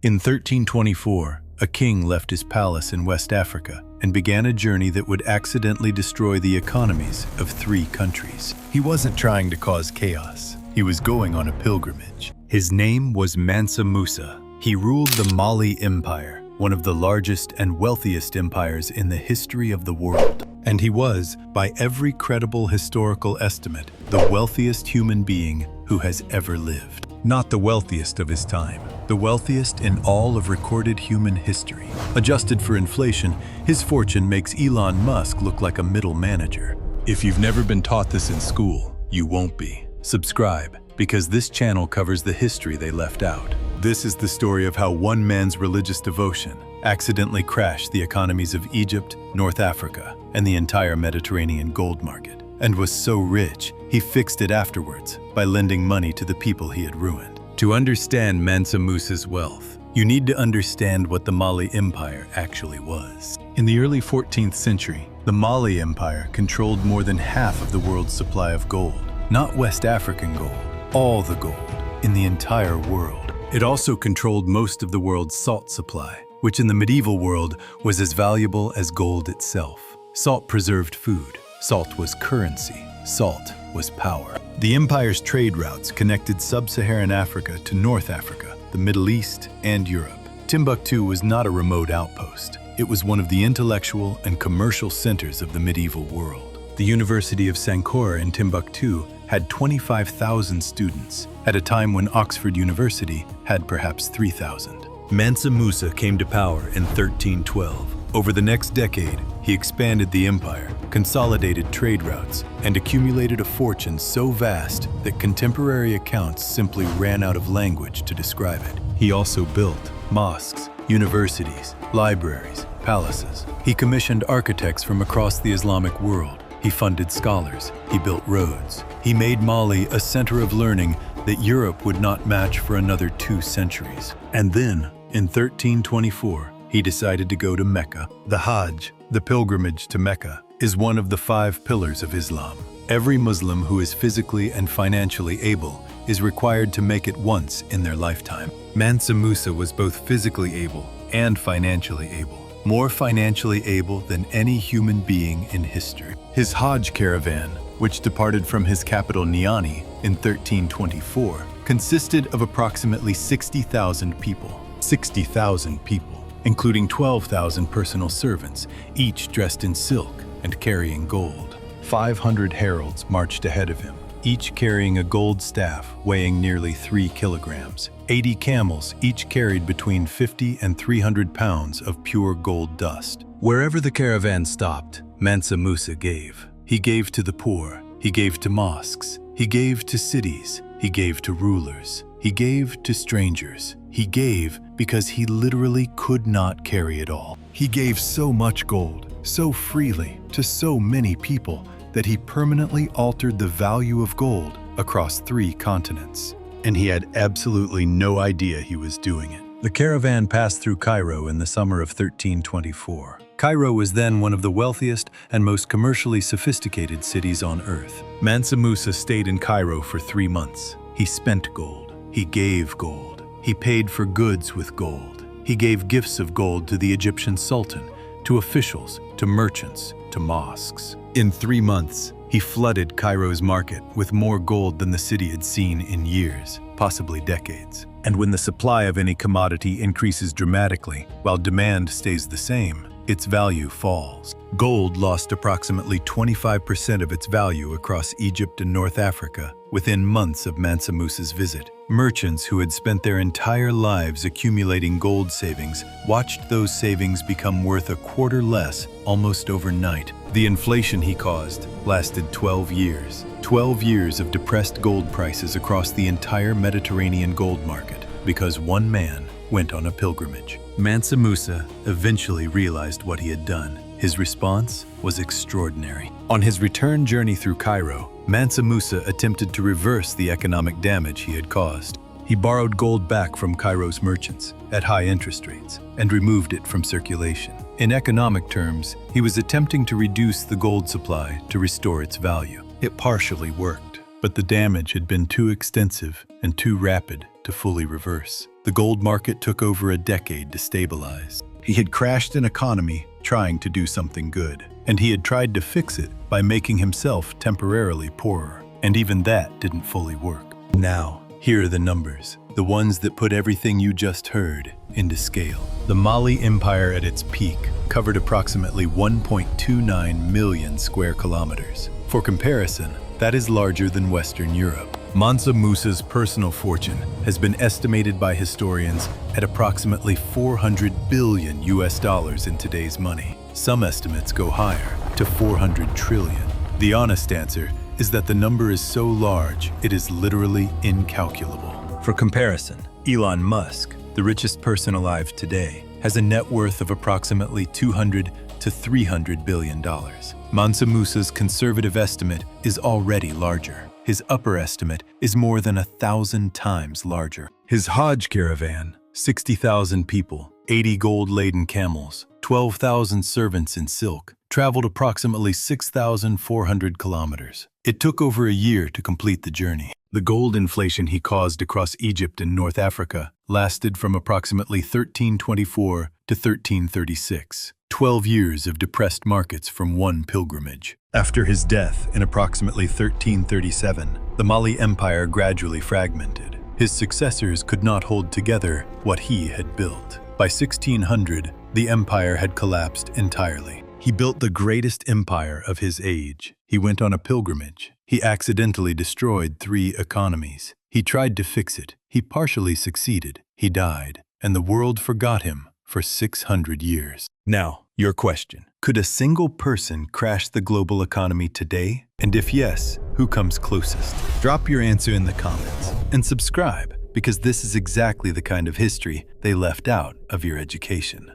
In 1324, a king left his palace in West Africa and began a journey that would accidentally destroy the economies of 3 countries. He wasn't trying to cause chaos. He was going on a pilgrimage. His name was Mansa Musa. He ruled the Mali Empire, one of the largest and wealthiest empires in the history of the world. And he was, by every credible historical estimate, the wealthiest human being who has ever lived. Not the wealthiest of his time, the wealthiest in all of recorded human history. Adjusted for inflation, his fortune makes Elon Musk look like a middle manager. If you've never been taught this in school, you won't be. Subscribe, because this channel covers the history they left out. This is the story of how one man's religious devotion accidentally crashed the economies of Egypt, North Africa, and the entire Mediterranean gold market, and was so rich, he fixed it afterwards by lending money to the people he had ruined. To understand Mansa Musa's wealth, you need to understand what the Mali Empire actually was. In the early 14th century, the Mali Empire controlled more than half of the world's supply of gold. Not West African gold, all the gold in the entire world. It also controlled most of the world's salt supply, which in the medieval world was as valuable as gold itself. Salt preserved food. Salt was currency. Salt was power. The empire's trade routes connected sub-Saharan Africa to North Africa, the Middle East, and Europe. Timbuktu was not a remote outpost. It was one of the intellectual and commercial centers of the medieval world. The University of Sankore in Timbuktu had 25,000 students, at a time when Oxford University had perhaps 3,000. Mansa Musa came to power in 1312. Over the next decade, he expanded the empire, consolidated trade routes, and accumulated a fortune so vast that contemporary accounts simply ran out of language to describe it. He also built mosques, universities, libraries, palaces. He commissioned architects from across the Islamic world. He funded scholars. He built roads. He made Mali a center of learning that Europe would not match for another 2 centuries. And then, in 1324, he decided to go to Mecca. The Hajj, the pilgrimage to Mecca, is one of the 5 pillars of Islam. Every Muslim who is physically and financially able is required to make it once in their lifetime. Mansa Musa was both physically able and financially able. More financially able than any human being in history. His Hajj caravan, which departed from his capital Niani in 1324, consisted of approximately 60,000 people. 60,000 people, including 12,000 personal servants, each dressed in silk and carrying gold. 500 heralds marched ahead of him, each carrying a gold staff weighing nearly 3 kilograms. 80 camels each carried between 50 and 300 pounds of pure gold dust. Wherever the caravan stopped, Mansa Musa gave. He gave to the poor. He gave to mosques. He gave to cities. He gave to rulers. He gave to strangers. He gave because he literally could not carry it all. He gave so much gold, so freely, to so many people that he permanently altered the value of gold across 3 continents. And he had absolutely no idea he was doing it. The caravan passed through Cairo in the summer of 1324. Cairo was then one of the wealthiest and most commercially sophisticated cities on earth. Mansa Musa stayed in Cairo for 3 months. He spent gold. He gave gold. He paid for goods with gold. He gave gifts of gold to the Egyptian sultan, to officials, to merchants, to mosques. In 3 months, he flooded Cairo's market with more gold than the city had seen in years, possibly decades. And when the supply of any commodity increases dramatically, while demand stays the same, its value falls. Gold lost approximately 25% of its value across Egypt and North Africa within months of Mansa Musa's visit. Merchants who had spent their entire lives accumulating gold savings watched those savings become worth a quarter less almost overnight. The inflation he caused lasted 12 years. 12 years of depressed gold prices across the entire Mediterranean gold market because one man went on a pilgrimage. Mansa Musa eventually realized what he had done. His response was extraordinary. On his return journey through Cairo, Mansa Musa attempted to reverse the economic damage he had caused. He borrowed gold back from Cairo's merchants at high interest rates and removed it from circulation. In economic terms, he was attempting to reduce the gold supply to restore its value. It partially worked, but the damage had been too extensive and too rapid to fully reverse. The gold market took over a decade to stabilize. He had crashed an economy trying to do something good, and he had tried to fix it by making himself temporarily poorer. And even that didn't fully work. Now, here are the numbers, the ones that put everything you just heard into scale. The Mali Empire at its peak covered approximately 1.29 million square kilometers. For comparison, that is larger than Western Europe. Mansa Musa's personal fortune has been estimated by historians at approximately 400 billion US dollars in today's money. Some estimates go higher, to 400 trillion. The honest answer is that the number is so large, it is literally incalculable. For comparison, Elon Musk, the richest person alive today, has a net worth of approximately $200 to $300 billion. Mansa Musa's conservative estimate is already larger. His upper estimate is more than 1,000 times larger. His Hajj caravan, 60,000 people, 80 gold-laden camels, 12,000 servants in silk, traveled approximately 6,400 kilometers. It took over a year to complete the journey. The gold inflation he caused across Egypt and North Africa lasted from approximately 1324 to 1336. 12 years of depressed markets from one pilgrimage. After his death in approximately 1337, the Mali Empire gradually fragmented. His successors could not hold together what he had built. By 1600, the empire had collapsed entirely. He built the greatest empire of his age. He went on a pilgrimage. He accidentally destroyed 3 economies. He tried to fix it. He partially succeeded. He died, and the world forgot him for 600 years. Now, your question. Could a single person crash the global economy today? And if yes, who comes closest? Drop your answer in the comments and subscribe, because this is exactly the kind of history they left out of your education.